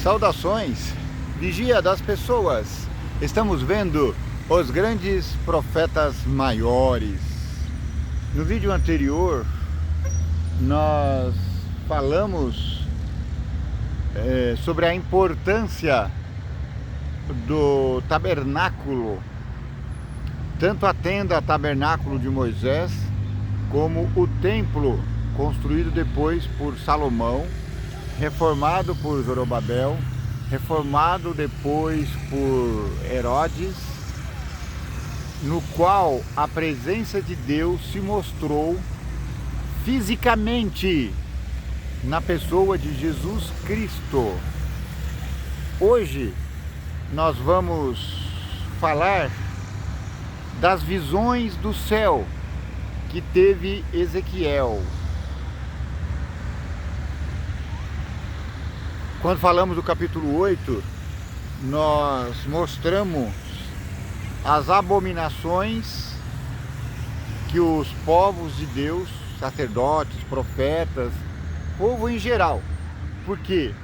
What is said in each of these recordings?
Saudações, vigia das pessoas. Estamos vendo os grandes profetas maiores. No vídeo anterior, nós falamos sobre a importância do tabernáculo, tanto a tenda tabernáculo de Moisés, como o templo construído depois por Salomão, reformado por Zorobabel, reformado depois por Herodes, no qual a presença de Deus se mostrou fisicamente na pessoa de Jesus Cristo. Hoje nós vamos falar das visões do céu que teve Ezequiel. Quando falamos do capítulo 8, nós mostramos as abominações que os povos de Deus, sacerdotes, profetas, povo em geral, porque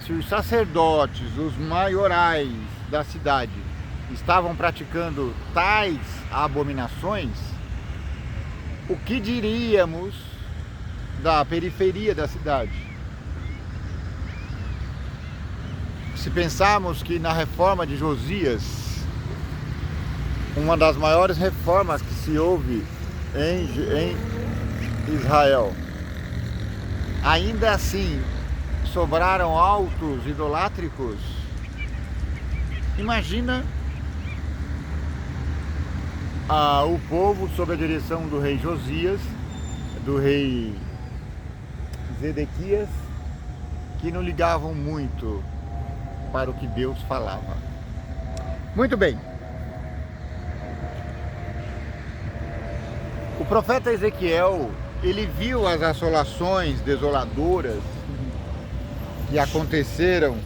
se os sacerdotes, os maiorais da cidade, estavam praticando tais abominações, o que diríamos da periferia da cidade? Se pensarmos que na reforma de Josias, uma das maiores reformas que se houve em Israel, ainda assim sobraram altos idolátricos, imagina o povo sob a direção do rei Josias, do rei Zedequias, que não ligavam muito para o que Deus falava. Muito bem. O profeta Ezequiel, ele viu as assolações desoladoras que aconteceram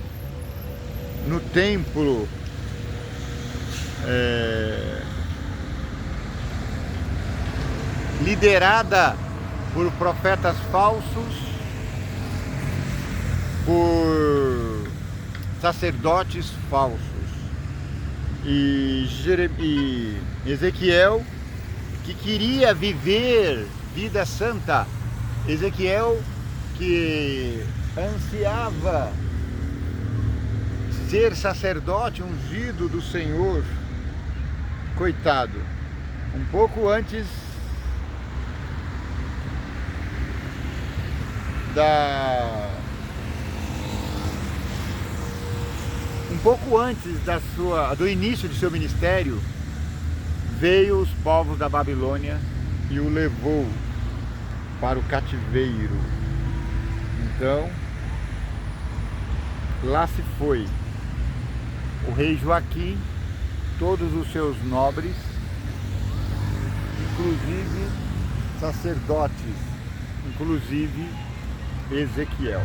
no templo liderada por profetas falsos, por sacerdotes falsos. E Ezequiel, que queria viver vida santa, Ezequiel que ansiava ser sacerdote ungido do Senhor, coitado, um pouco antes do início de seu ministério, veio os povos da Babilônia e o levou para o cativeiro. Então, lá se foi o rei Joaquim, todos os seus nobres, inclusive sacerdotes, inclusive Ezequiel.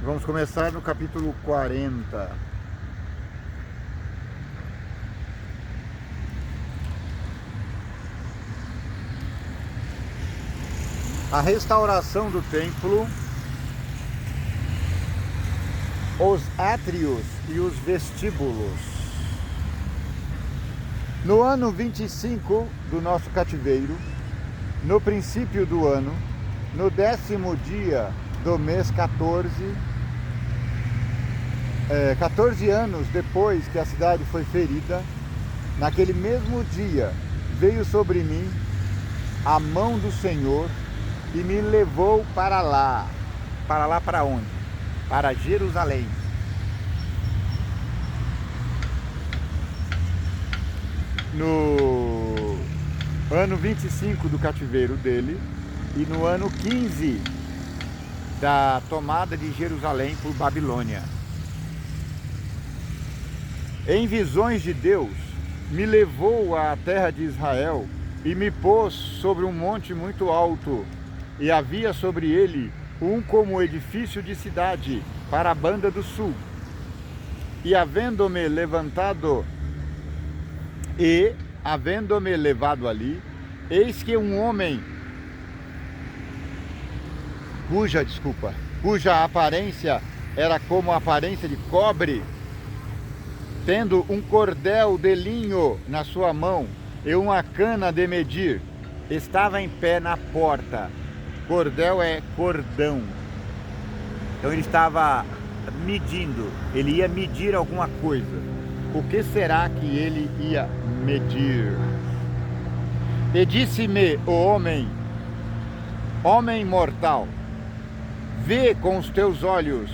Vamos começar no capítulo 40. A restauração do templo, os átrios e os vestíbulos. No ano 25 do nosso cativeiro, no princípio do ano, no 10º dia do mês 14 anos depois que a cidade foi ferida, naquele mesmo dia veio sobre mim a mão do Senhor e me levou para lá. Para lá para onde? Para Jerusalém. No ano 25 do cativeiro dele e no ano 15 da tomada de Jerusalém por Babilônia. Em visões de Deus, me levou à terra de Israel e me pôs sobre um monte muito alto, e havia sobre ele um como edifício de cidade para a banda do sul. E havendo-me levado ali, eis que um homem cuja aparência era como a aparência de cobre, tendo um cordel de linho na sua mão e uma cana de medir, estava em pé na porta. Cordel é cordão. Então ele estava medindo, ele ia medir alguma coisa. O que será que ele ia medir? E disse-me o homem mortal, vê com os teus olhos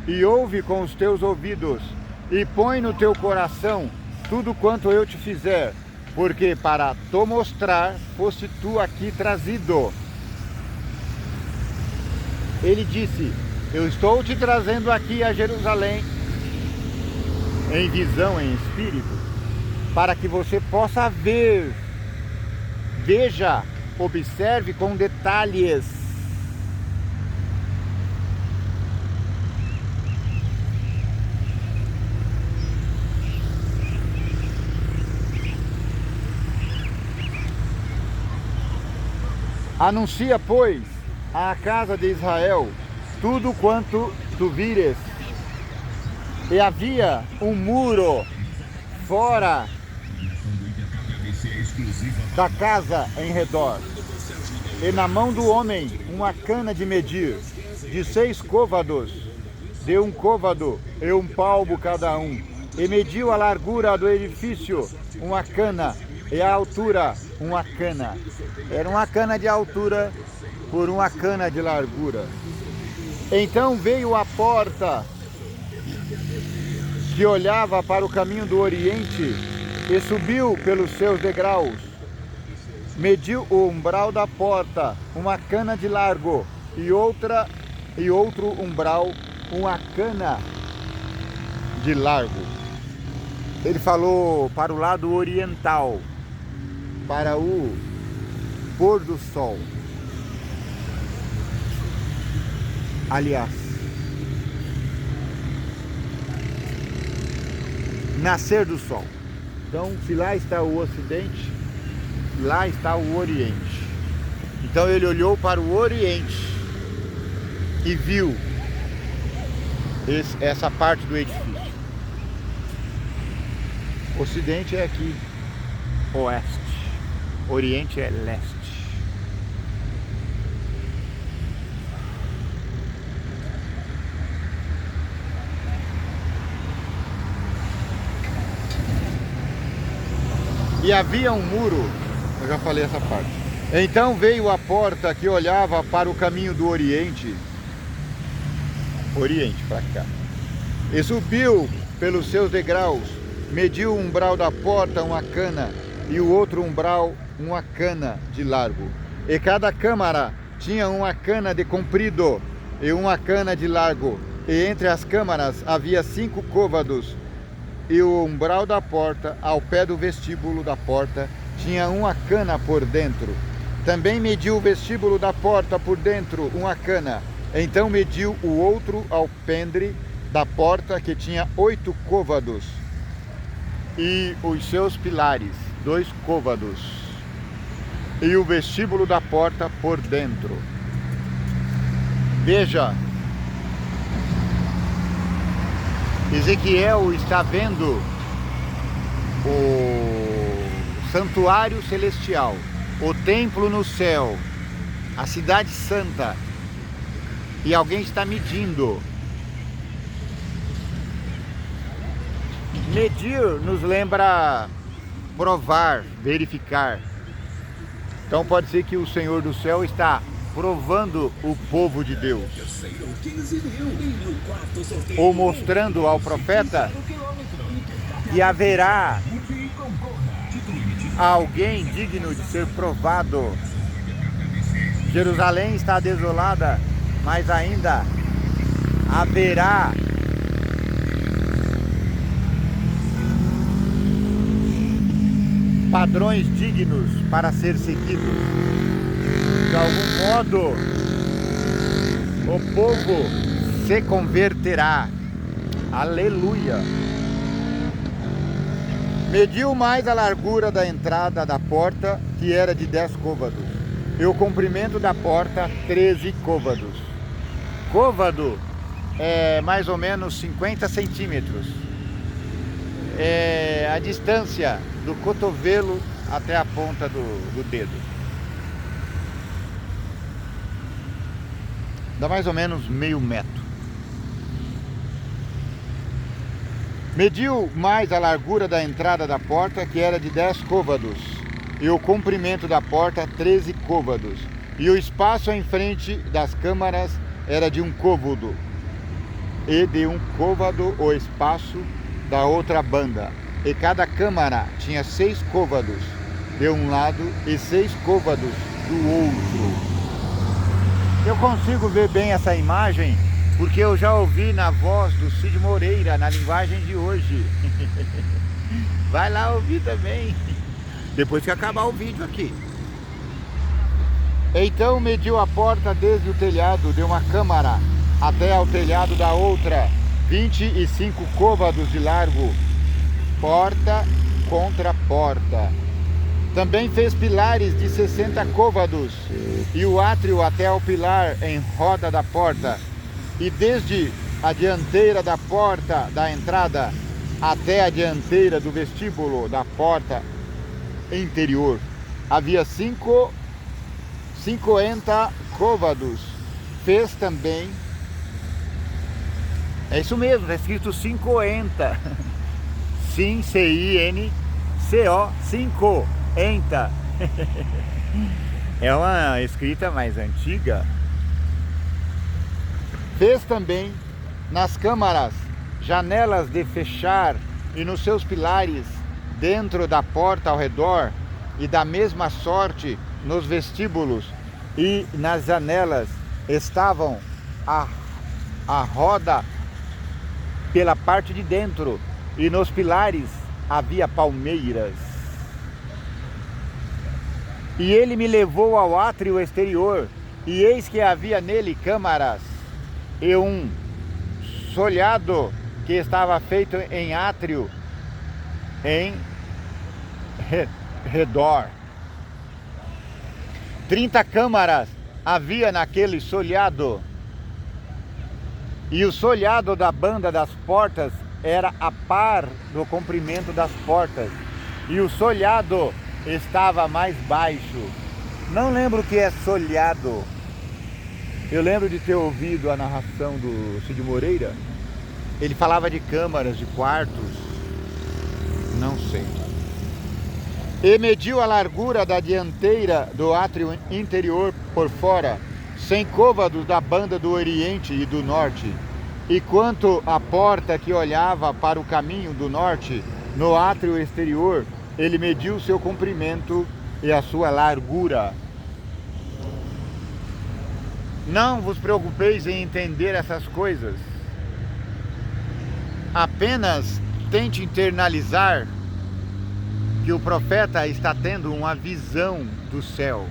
e ouve com os teus ouvidos e põe no teu coração tudo quanto eu te fizer, porque para te mostrar foste tu aqui trazido. Ele disse, eu estou te trazendo aqui a Jerusalém, em visão, em espírito, para que você possa ver, veja, observe com detalhes. Anuncia, pois, à casa de Israel tudo quanto tu vires. E havia um muro fora da casa em redor, e na mão do homem uma cana de medir, de 6 côvados, de 1 côvado e 1 palmo cada um. E mediu a largura do edifício, uma cana, e a altura, uma cana. Era uma cana de altura por uma cana de largura. Então veio a porta que olhava para o caminho do Oriente e subiu pelos seus degraus. Mediu o umbral da porta, uma cana de largo, e outro umbral, uma cana de largo. Ele falou para o lado oriental, para o pôr do sol. Aliás, nascer do sol. Então, se lá está o ocidente, lá está o oriente. Então ele olhou para o oriente e viu essa parte do edifício. Ocidente é aqui, oeste. Oriente é leste. E havia um muro, eu já falei essa parte. Então veio a porta que olhava para o caminho do Oriente, para cá, e subiu pelos seus degraus, mediu o umbral da porta uma cana, e o outro umbral uma cana de largo. E cada câmara tinha uma cana de comprido e uma cana de largo, e entre as câmaras havia 5 côvados. E o umbral da porta, ao pé do vestíbulo da porta, tinha uma cana por dentro. Também mediu o vestíbulo da porta por dentro, uma cana. Então mediu o outro alpendre da porta, que tinha 8 côvados, e os seus pilares, 2 côvados. E o vestíbulo da porta por dentro. Veja, Ezequiel está vendo o santuário celestial, o templo no céu, a cidade santa, e alguém está medindo. Medir nos lembra provar, verificar. Então pode ser que o Senhor do céu está provando o povo de Deus, ou mostrando ao profeta que haverá alguém digno de ser provado. Jerusalém está desolada, mas ainda haverá padrões dignos para ser seguidos. De algum modo, o povo se converterá. Aleluia! Mediu mais a largura da entrada da porta, que era de 10 côvados, e o comprimento da porta, 13 côvados. côvado é mais ou menos 50 centímetros. É a distância do cotovelo até a ponta do dedo. Dá mais ou menos meio metro. Mediu mais a largura da entrada da porta, que era de 10 côvados, e o comprimento da porta 13 côvados, e o espaço em frente das câmaras era de 1 côvado, e de 1 côvado o espaço da outra banda, e cada câmara tinha 6 côvados de um lado e 6 côvados do outro. Eu consigo ver bem essa imagem porque eu já ouvi na voz do Cid Moreira, na linguagem de hoje. Vai lá ouvir também, depois que acabar o vídeo aqui. Então mediu a porta desde o telhado de uma câmara até ao telhado da outra, 25 côvados de largo, porta contra porta. Também fez pilares de 60 côvados e o átrio até ao pilar em roda da porta, e desde a dianteira da porta da entrada até a dianteira do vestíbulo da porta interior havia 50 côvados. Fez também, é isso mesmo, está escrito 50, sim, C-I-N-C-O, 50. É uma escrita mais antiga. Fez também nas câmaras janelas de fechar e nos seus pilares dentro da porta ao redor, e da mesma sorte nos vestíbulos, e nas janelas estavam a roda pela parte de dentro, e nos pilares havia palmeiras. E ele me levou ao átrio exterior, e eis que havia nele câmaras e um solhado que estava feito em átrio em redor. 30 câmaras havia naquele solhado, e o solhado da banda das portas era a par do comprimento das portas, e o solhado estava mais baixo. Não lembro o que é solhado. Eu lembro de ter ouvido a narração do Cid Moreira. Ele falava de câmaras, de quartos, não sei. E mediu a largura da dianteira do átrio interior por fora, 100 côvados da banda do oriente e do norte. E quanto à porta que olhava para o caminho do norte, no átrio exterior, ele mediu o seu comprimento e a sua largura. Não vos preocupeis em entender essas coisas. Apenas tente internalizar que o profeta está tendo uma visão do céu.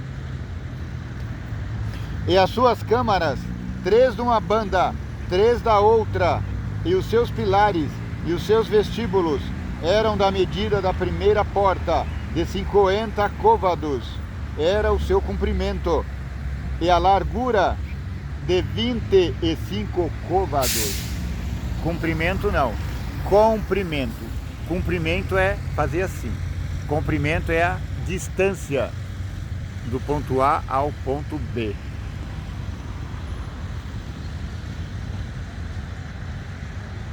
E as suas câmaras, 3 de uma banda, 3 da outra, e os seus pilares e os seus vestíbulos eram da medida da primeira porta, de 50 côvados, era o seu comprimento, e a largura de 25 côvados. Comprimento não, comprimento. Comprimento é fazer assim. Comprimento é a distância do ponto A ao ponto B.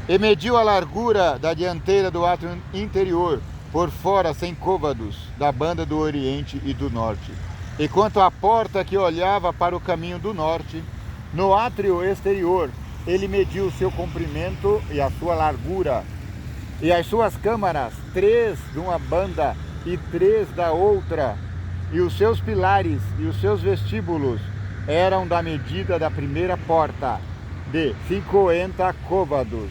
E mediu a largura da dianteira do átrio interior por fora 100 côvados da banda do oriente e do norte. E quanto à porta que olhava para o caminho do norte, no átrio exterior, ele mediu o seu comprimento e a sua largura, e as suas câmaras, 3 de uma banda e 3 da outra, e os seus pilares e os seus vestíbulos eram da medida da primeira porta, de 50 côvados.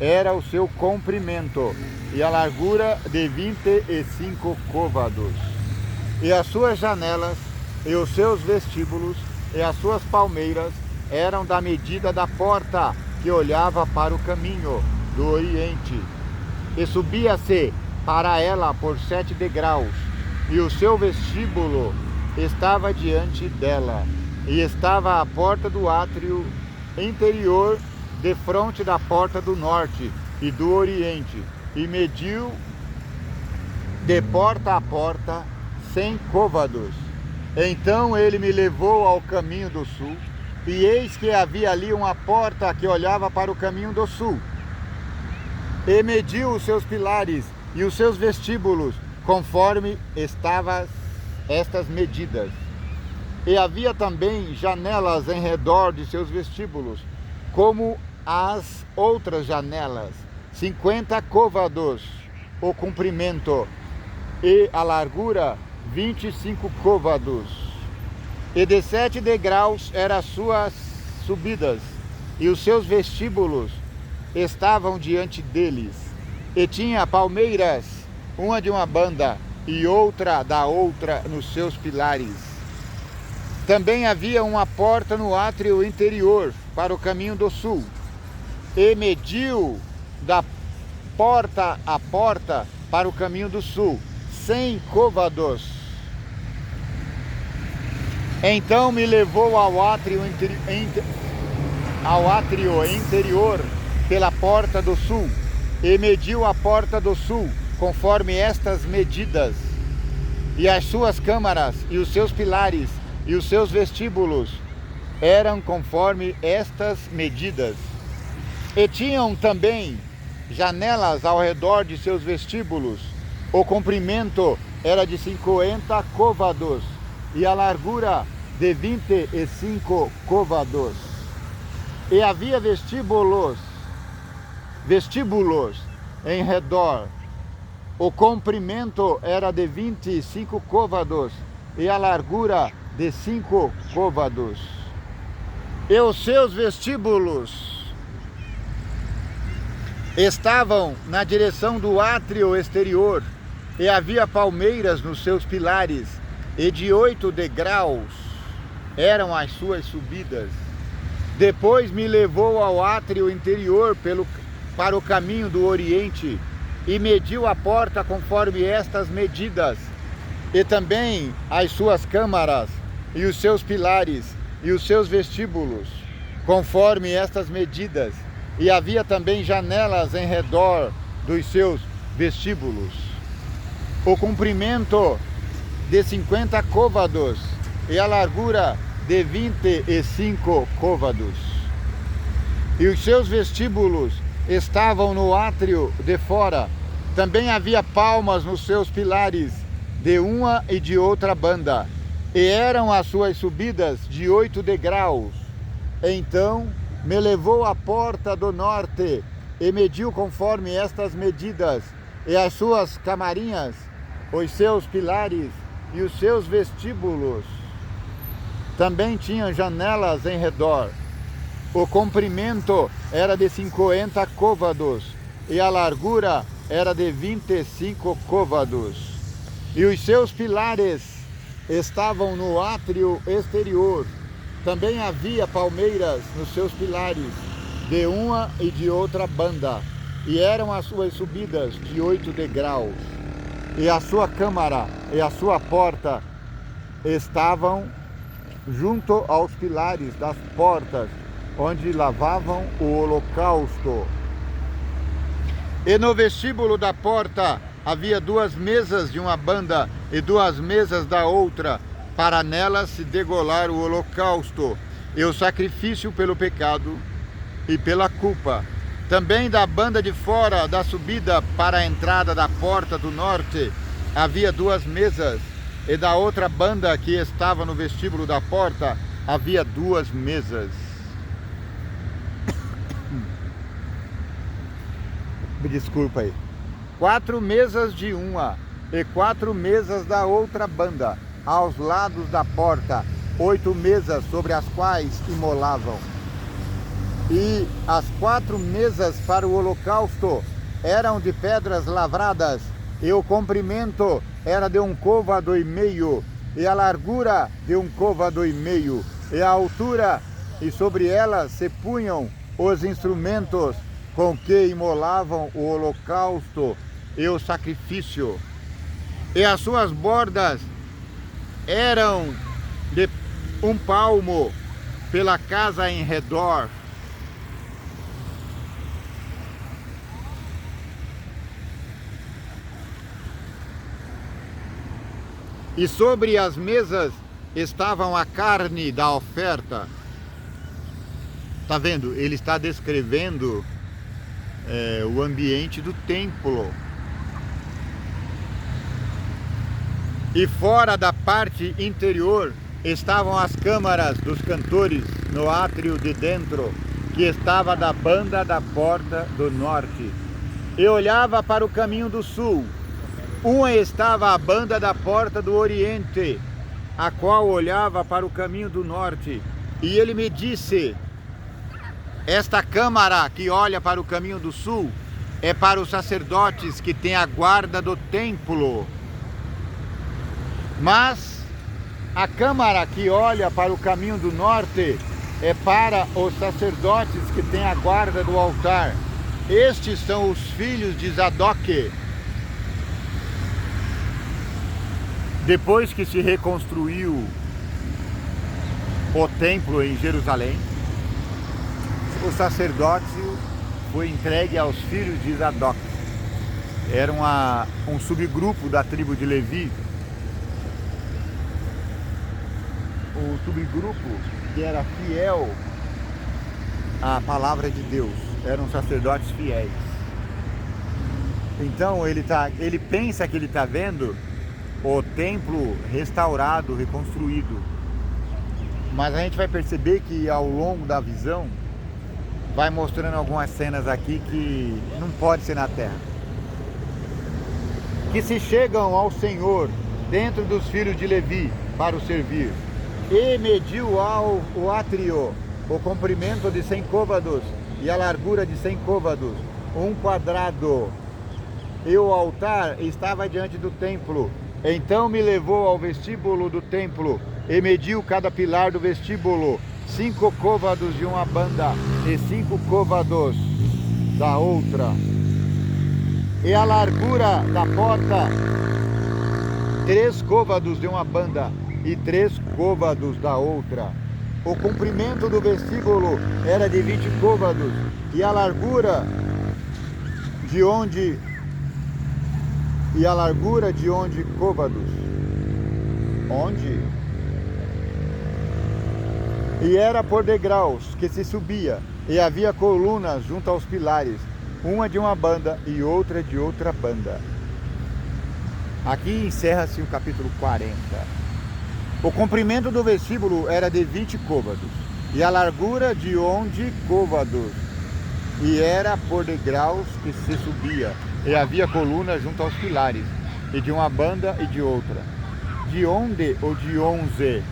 Era o seu comprimento, e a largura de 25 côvados. E as suas janelas, e os seus vestíbulos, e as suas palmeiras eram da medida da porta que olhava para o caminho do oriente. E subia-se para ela por 7 degraus, e o seu vestíbulo estava diante dela, e estava a porta do átrio interior defronte da porta do norte e do oriente, e mediu de porta a porta 100 côvados. Então ele me levou ao caminho do sul, e eis que havia ali uma porta que olhava para o caminho do sul. E mediu os seus pilares e os seus vestíbulos, conforme estavam estas medidas. E havia também janelas em redor de seus vestíbulos, como as outras janelas, 50 côvados o comprimento, e a largura 25 côvados. E de 7 degraus eram as suas subidas, e os seus vestíbulos estavam diante deles. E tinha palmeiras, uma de uma banda e outra da outra nos seus pilares. Também havia uma porta no átrio interior para o caminho do sul, e mediu da porta a porta para o caminho do sul 100 côvados. Então me levou ao átrio interior pela porta do sul, e mediu a porta do sul conforme estas medidas, e as suas câmaras e os seus pilares e os seus vestíbulos eram conforme estas medidas. E tinham também janelas ao redor de seus vestíbulos. O comprimento era de 50 côvados e a largura de 25 côvados. E havia vestíbulos em redor. O comprimento era de 25 côvados e a largura de 5 côvados. E os seus vestíbulos estavam na direção do átrio exterior, e havia palmeiras nos seus pilares, e de 8 degraus eram as suas subidas. Depois me levou ao átrio interior para o caminho do oriente, e mediu a porta conforme estas medidas, e também as suas câmaras, e os seus pilares, e os seus vestíbulos, conforme estas medidas. E havia também janelas em redor dos seus vestíbulos. O comprimento de 50 côvados e a largura de 25 côvados. E os seus vestíbulos estavam no átrio de fora. Também havia palmas nos seus pilares, de uma e de outra banda, e eram as suas subidas de 8 degraus. Então me levou à porta do norte, e mediu conforme estas medidas, e as suas camarinhas, os seus pilares e os seus vestíbulos. Também tinham janelas em redor. O comprimento era de 50 côvados, e a largura era de 25 côvados. E os seus pilares estavam no átrio exterior. Também havia palmeiras nos seus pilares, de uma e de outra banda, e eram as suas subidas de 8 degraus. E a sua câmara e a sua porta estavam junto aos pilares das portas, onde lavavam o holocausto. E no vestíbulo da porta havia 2 mesas de uma banda e 2 mesas da outra, para nelas se degolar o holocausto e o sacrifício pelo pecado e pela culpa. Também da banda de fora da subida para a entrada da porta do norte havia 2 mesas, e da outra banda que estava no vestíbulo da porta havia 2 mesas. Me desculpa aí. 4 mesas de uma e 4 mesas da outra banda, aos lados da porta, 8 mesas sobre as quais imolavam. E as 4 mesas para o holocausto eram de pedras lavradas, e o comprimento era de 1,5 côvado, e a largura de 1,5 côvado, e a altura, e sobre elas se punham os instrumentos com que imolavam o holocausto e o sacrifício. E as suas bordas eram de 1 palmo pela casa em redor, E sobre as mesas estavam a carne da oferta. Tá vendo? Ele está descrevendo o ambiente do templo. E fora da parte interior estavam as câmaras dos cantores no átrio de dentro, que estava da banda da porta do norte. E olhava para o caminho do sul. Uma estava a banda da porta do oriente, a qual olhava para o caminho do norte. E ele me disse: esta câmara que olha para o caminho do sul é para os sacerdotes que têm a guarda do templo. Mas a câmara que olha para o caminho do norte é para os sacerdotes que têm a guarda do altar. Estes são os filhos de Zadok. Depois que se reconstruiu o templo em Jerusalém, o sacerdócio foi entregue aos filhos de Zadok. Era um subgrupo da tribo de Levi. O subgrupo que era fiel à palavra de Deus. Eram sacerdotes fiéis. Então ele pensa que ele está vendo o templo restaurado, reconstruído. Mas a gente vai perceber que ao longo da visão vai mostrando algumas cenas aqui que não pode ser na terra. Que se chegam ao Senhor dentro dos filhos de Levi para o servir. E mediu o átrio, o comprimento de 100 côvados e a largura de 100 côvados, 1 quadrado. E o altar estava diante do templo. Então me levou ao vestíbulo do templo e mediu cada pilar do vestíbulo, 5 côvados de uma banda e 5 côvados da outra. E a largura da porta, 3 côvados de uma banda e 3 côvados da outra. O comprimento do vestíbulo era de 20 côvados e a largura de onde côvados? Onde? E era por degraus que se subia, e havia colunas junto aos pilares, uma de uma banda e outra de outra banda. Aqui encerra-se o capítulo 40. O comprimento do vestíbulo era de 20 côvados, e a largura de 11 côvados, e era por degraus que se subia, e havia colunas junto aos pilares, e de uma banda e de outra. De onde ou de 11?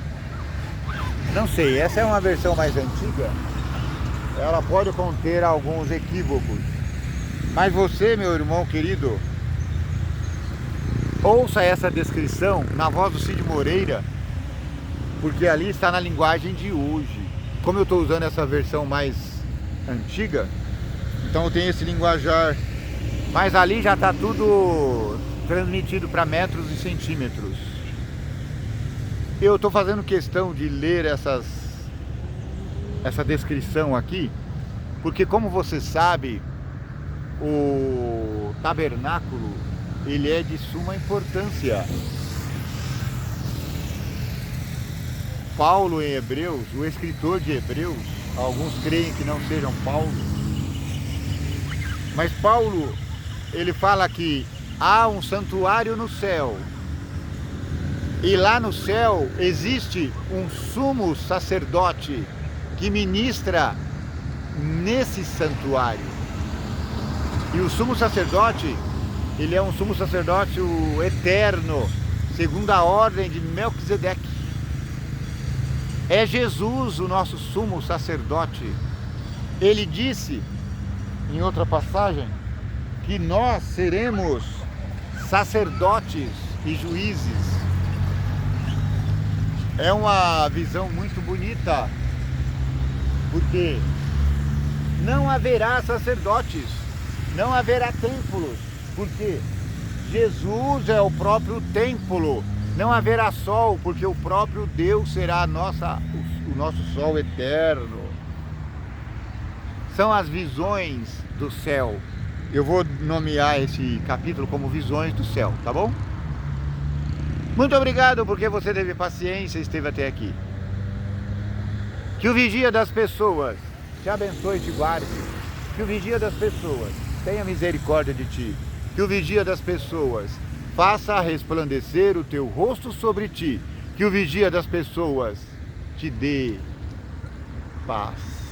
Não sei, essa é uma versão mais antiga. Ela pode conter alguns equívocos. Mas você, meu irmão querido, ouça essa descrição na voz do Cid Moreira, porque ali está na linguagem de hoje. Como eu estou usando essa versão mais antiga, então eu tenho esse linguajar. Mas ali já está tudo transmitido para metros e centímetros. Eu estou fazendo questão de ler essa descrição aqui, porque como você sabe, o tabernáculo, ele é de suma importância. Paulo em Hebreus, o escritor de Hebreus, alguns creem que não sejam Paulo, mas Paulo, ele fala que há um santuário no céu, e lá no céu existe um sumo sacerdote que ministra nesse santuário. E o sumo sacerdote, ele é um sumo sacerdócio eterno, segundo a ordem de Melquisedeque. É Jesus o nosso sumo sacerdote. Ele disse, em outra passagem, que nós seremos sacerdotes e juízes. É uma visão muito bonita, porque não haverá sacerdotes, não haverá templos, porque Jesus é o próprio templo. Não haverá sol, porque o próprio Deus será o nosso sol eterno. São as visões do céu. Eu vou nomear esse capítulo como Visões do Céu, tá bom? Muito obrigado porque você teve paciência e esteve até aqui. Que o vigia das pessoas te abençoe e te guarde. Que o vigia das pessoas tenha misericórdia de ti. Que o vigia das pessoas faça resplandecer o teu rosto sobre ti. Que o vigia das pessoas te dê paz.